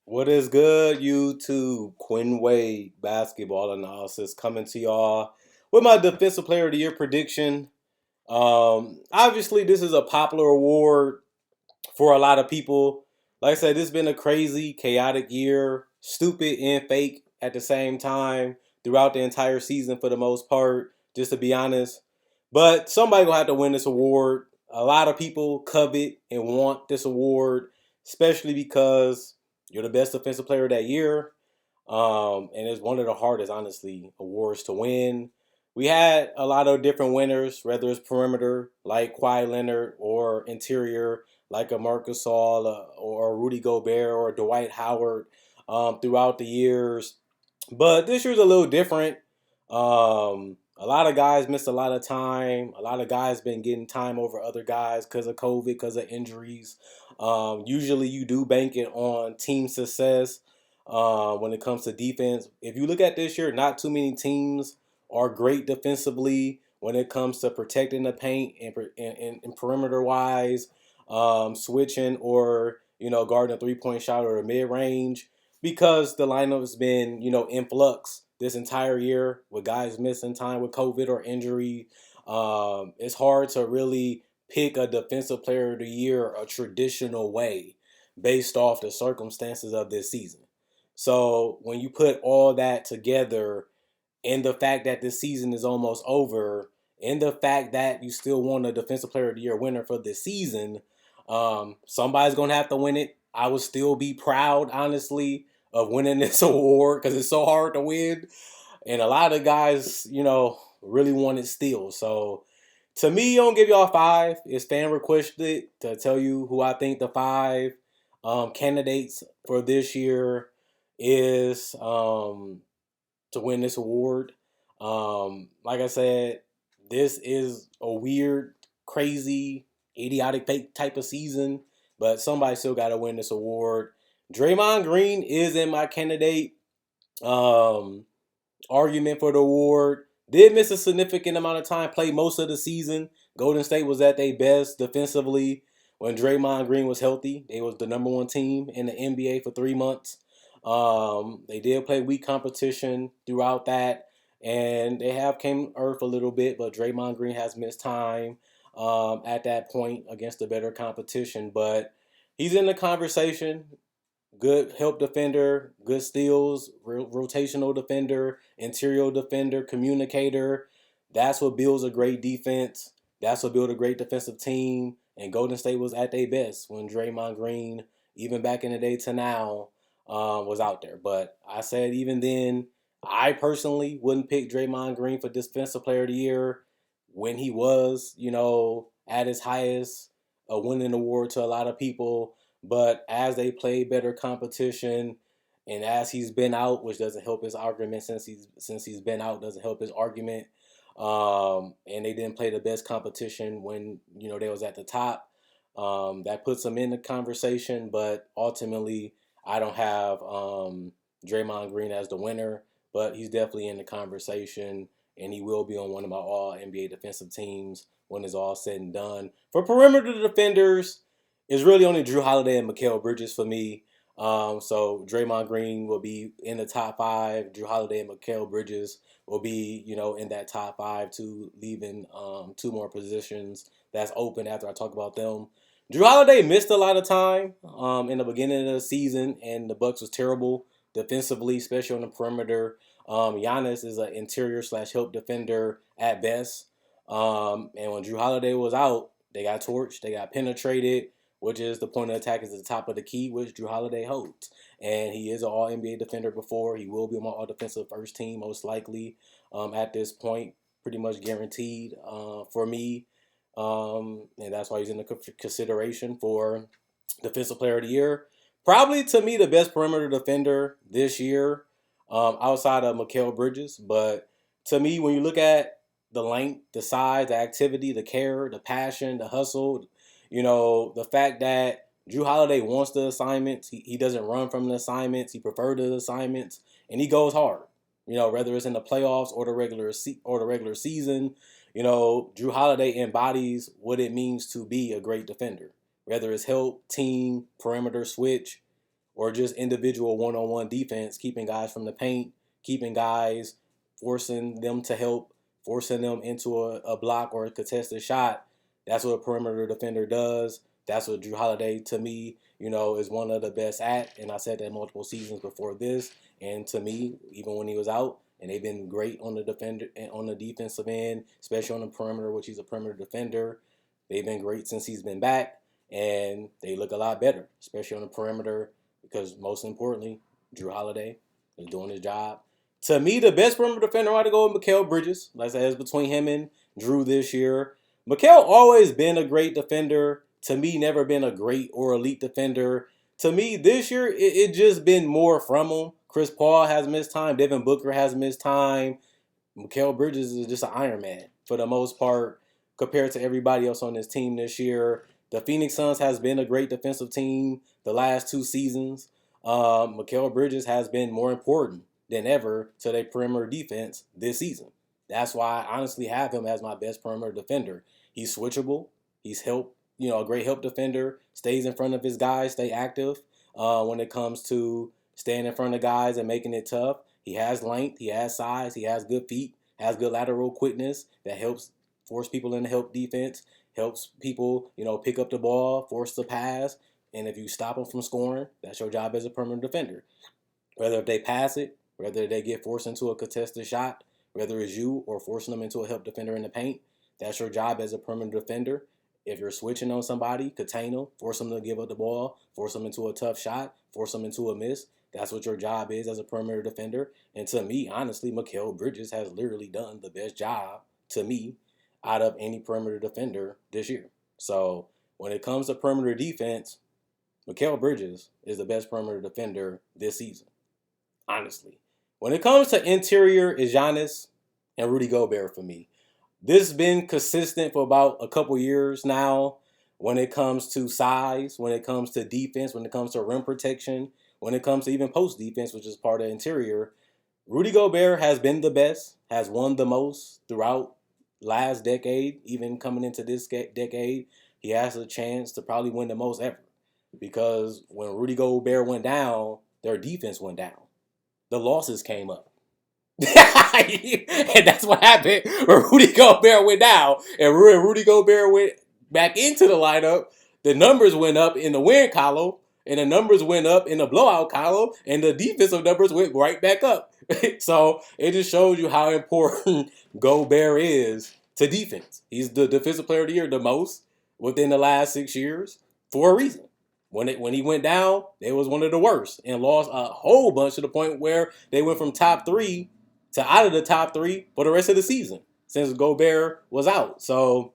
What is good, YouTube? Quinn Wade basketball analysis coming to y'all with my defensive player of the year prediction. Obviously, this is a popular award for a lot of people. Like I said, this has been a crazy, chaotic year, stupid and fake at the same time throughout the entire season for the most part, just to be honest. But somebody gonna have to win this award. A lot of people covet and want this award, especially because you're the best defensive player of that year. And it's one of the hardest, honestly, awards to win. We had a lot of different winners, whether it's perimeter like Kawhi Leonard or interior like a Marcus Gasol or Rudy Gobert or Dwight Howard throughout the years. But this year's a little different. A lot of guys missed a lot of time. A lot of guys been getting time over other guys because of COVID, because of injuries. Usually, you do bank it on team success when it comes to defense. If you look at this year, not too many teams are great defensively when it comes to protecting the paint and perimeter wise, switching or guarding a 3 point shot or a mid range because the lineup's been in flux this entire year with guys missing time with COVID or injury. It's hard to really pick a defensive player of the year a traditional way based off the circumstances of this season. So when you put all that together, and the fact that this season is almost over, and the fact that you still want a defensive player of the year winner for this season, somebody's gonna have to win it. I would still be proud, honestly, of winning this award because it's so hard to win, and a lot of guys, really want it still. So to me, I'm gonna give y'all five. It's fan requested to tell you who I think the five candidates for this year is to win this award. Like I said, this is a weird, crazy, idiotic fake type of season, but somebody still got to win this award. Draymond Green is in my candidate um, argument for the award. Did miss a significant amount of time, played most of the season. Golden State was at their best defensively when Draymond Green was healthy. They was the number one team in the NBA for 3 months. They did play weak competition throughout that, and they have came earth a little bit, but Draymond Green has missed time at that point against the better competition. But he's in the conversation. Good help defender, good steals, rotational defender, interior defender, communicator. That's what builds a great defense. That's what builds a great defensive team. And Golden State was at their best when Draymond Green, even back in the day to now, was out there. But I said even then, I personally wouldn't pick Draymond Green for Defensive Player of the Year when he was, at his highest, a winning award to a lot of people. But as they play better competition, and as he's been out, which doesn't help his argument since he's been out, doesn't help his argument. And they didn't play the best competition when they was at the top. That puts them in the conversation, but ultimately, I don't have Draymond Green as the winner, but he's definitely in the conversation, and he will be on one of my All NBA defensive teams when it's all said and done. For perimeter defenders, it's really only Drew Holiday and Mikhail Bridges for me. So Draymond Green will be in the top five. Drew Holiday and Mikhail Bridges will be, in that top five too, leaving two more positions that's open after I talk about them. Drew Holiday missed a lot of time in the beginning of the season, and the Bucks was terrible defensively, especially on the perimeter. Giannis is an interior slash help defender at best. And when Drew Holiday was out, they got torched, they got penetrated, which is the point of attack is at the top of the key, which Drew Holiday holds. And he is an All NBA defender before. He will be on my All Defensive First Team most likely at this point, pretty much guaranteed for me. And that's why he's in the consideration for Defensive Player of the Year. Probably to me the best perimeter defender this year, outside of Mikhail Bridges. But to me, when you look at the length, the size, the activity, the care, the passion, the hustle, the fact that Drew Holiday wants the assignments, he doesn't run from the assignments, he prefers the assignments, and he goes hard. Whether it's in the playoffs or the regular season, Drew Holiday embodies what it means to be a great defender. Whether it's help, team, perimeter, switch, or just individual one-on-one defense, keeping guys from the paint, keeping guys, forcing them to help, forcing them into a block or a contested shot. That's what a perimeter defender does. That's what Drew Holiday, to me, is one of the best at. And I said that multiple seasons before this. And to me, even when he was out, and they've been great on the defender and on the defensive end, especially on the perimeter, which he's a perimeter defender. They've been great since he's been back, and they look a lot better, especially on the perimeter, because most importantly, Drew Holiday is doing his job. To me, the best perimeter defender I had to go with Mikhail Bridges. Like I said, it's between him and Drew this year. Mikhail always been a great defender. To me, never been a great or elite defender. To me, this year, it just been more from him. Chris Paul has missed time. Devin Booker has missed time. Mikhail Bridges is just an Iron Man for the most part compared to everybody else on this team this year. The Phoenix Suns has been a great defensive team the last 2 seasons. Mikhail Bridges has been more important than ever to their perimeter defense this season. That's why I honestly have him as my best perimeter defender. He's switchable. He's a great help defender. Stays in front of his guys, stay active when it comes to staying in front of guys and making it tough. He has length, he has size, he has good feet, has good lateral quickness that helps force people into help defense, helps people, pick up the ball, force the pass. And if you stop them from scoring, that's your job as a perimeter defender. Whether if they pass it, whether they get forced into a contested shot, whether it's you or forcing them into a help defender in the paint, that's your job as a perimeter defender. If you're switching on somebody, contain them, force them to give up the ball, force them into a tough shot, force them into a miss. That's what your job is as a perimeter defender. And to me, honestly, Mikhail Bridges has literally done the best job, to me, out of any perimeter defender this year. So when it comes to perimeter defense, Mikhail Bridges is the best perimeter defender this season, honestly. When it comes to interior, is Giannis and Rudy Gobert for me. This has been consistent for about a couple years now when it comes to size, when it comes to defense, when it comes to rim protection, when it comes to even post defense, which is part of interior. Rudy Gobert has been the best, has won the most throughout last decade, even coming into this decade. He has a chance to probably win the most ever because when Rudy Gobert went down, their defense went down. The losses came up. And that's what happened when Rudy Gobert went down. And when Rudy Gobert went back into the lineup, the numbers went up in the win column, and the numbers went up in the blowout column, and the defensive numbers went right back up. So it just shows you how important Gobert is to defense. He's the defensive player of the year the most within the last 6 years for a reason. When he went down, they was one of the worst and lost a whole bunch to the point where they went from top 3 to out of the top 3 for the rest of the season since Gobert was out. So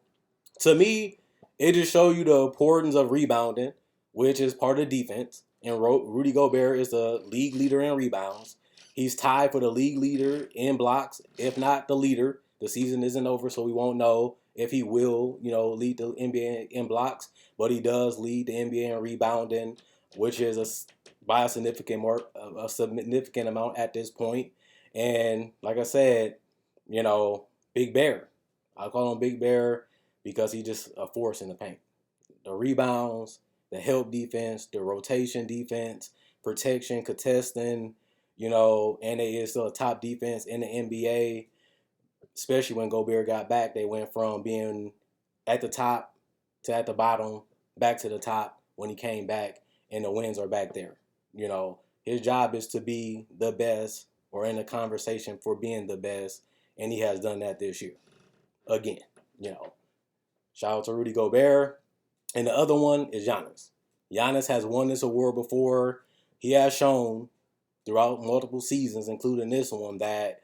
to me, it just shows you the importance of rebounding, which is part of defense. And Rudy Gobert is the league leader in rebounds. He's tied for the league leader in blocks, if not the leader. The season isn't over, so we won't know if he will, lead the NBA in blocks. But he does lead the NBA in rebounding, which is by a significant amount at this point. And like I said, Big Bear. I call him Big Bear because he's just a force in the paint. The rebounds, the help defense, the rotation defense, protection, contesting, and they is still a top defense in the NBA. Especially when Gobert got back, they went from being at the top to at the bottom, back to the top when he came back, and the wins are back there. His job is to be the best or in the conversation for being the best, and he has done that this year. Again, shout out to Rudy Gobert. And the other one is Giannis. Giannis has won this award before. He has shown throughout multiple seasons, including this one, that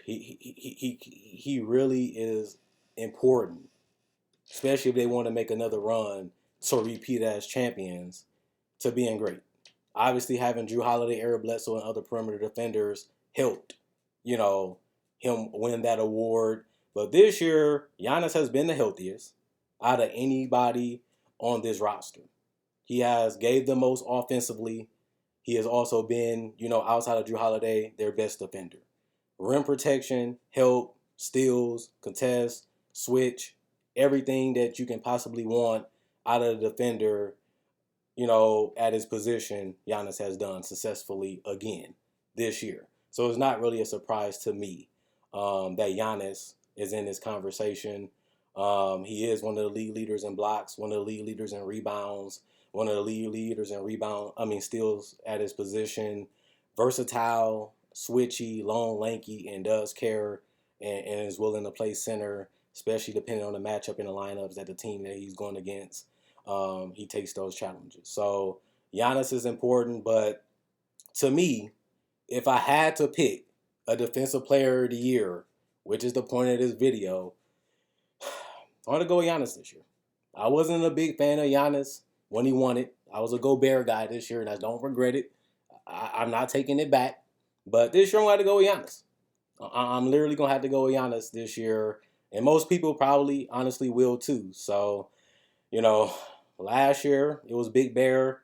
he really is important, especially if they want to make another run to repeat as champions, to being great. Obviously, having Drew Holiday, Eric Bledsoe, and other perimeter defenders helped, him win that award. But this year, Giannis has been the healthiest out of anybody on this roster. He has gave the most offensively. He has also been, outside of Drew Holiday, their best defender. Rim protection, help, steals, contest, switch, everything that you can possibly want out of the defender, at his position, Giannis has done successfully again this year. So it's not really a surprise to me that Giannis is in this conversation. He is one of the league leaders in blocks, one of the league leaders in rebounds, one of the league leaders in steals at his position. Versatile, switchy, long, lanky, and does care and is willing to play center, especially depending on the matchup and the lineups that the team that he's going against. He takes those challenges. So Giannis is important, but to me, if I had to pick a defensive player of the year, which is the point of this video, I want to go Giannis this year. I wasn't a big fan of Giannis when he won it. I was a Gobert guy this year, and I don't regret it. I'm not taking it back. But this year, I'm going to go with Giannis. I'm literally going to have to go with Giannis this year. And most people probably, honestly, will too. So, last year, it was Big Bear.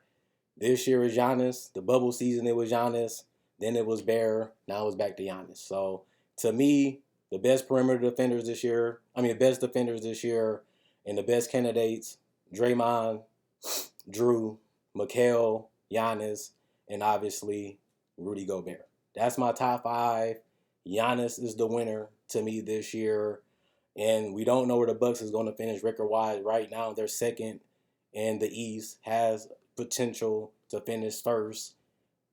This year is Giannis. The bubble season, it was Giannis. Then it was Bear. Now it's back to Giannis. So, to me, the best the best defenders this year, and the best candidates, Draymond, Drew, Mikhail, Giannis, and obviously Rudy Gobert. That's my top 5. Giannis is the winner to me this year. And we don't know where the Bucks is going to finish record-wise. Right now, they're second in the East, has potential to finish first,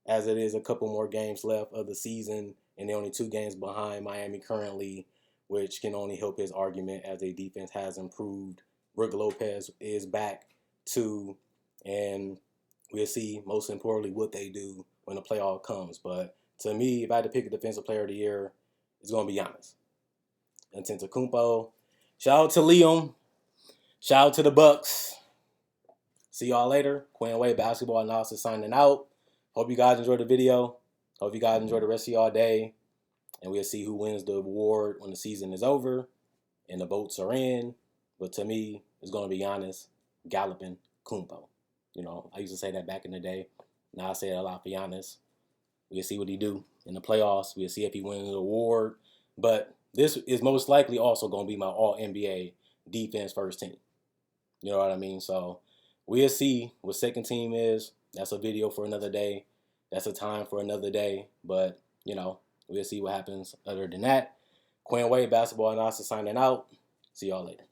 as it is a couple more games left of the season, and they're only 2 games behind Miami currently, which can only help his argument as their defense has improved. Brook Lopez is back too, and we'll see, most importantly, what they do when the playoff comes. But to me, if I had to pick a defensive player of the year, it's going to be Giannis Antetokounmpo. Shout out to Liam. Shout out to the Bucks. See y'all later. Quinn Wade Basketball Analysis signing out. Hope you guys enjoyed the video. Hope you guys enjoy the rest of y'all day. And we'll see who wins the award when the season is over and the votes are in. But to me, it's going to be Giannis Galloping Kumpo. I used to say that back in the day. Now I say it a lot for Giannis. We'll see what he do in the playoffs. We'll see if he wins the award. But this is most likely also going to be my All-NBA defense first team. You know what I mean? So we'll see what second team is. That's a video for another day. That's a time for another day. But, we'll see what happens other than that. Quinn Wade Basketball Analysis signing out. See y'all later.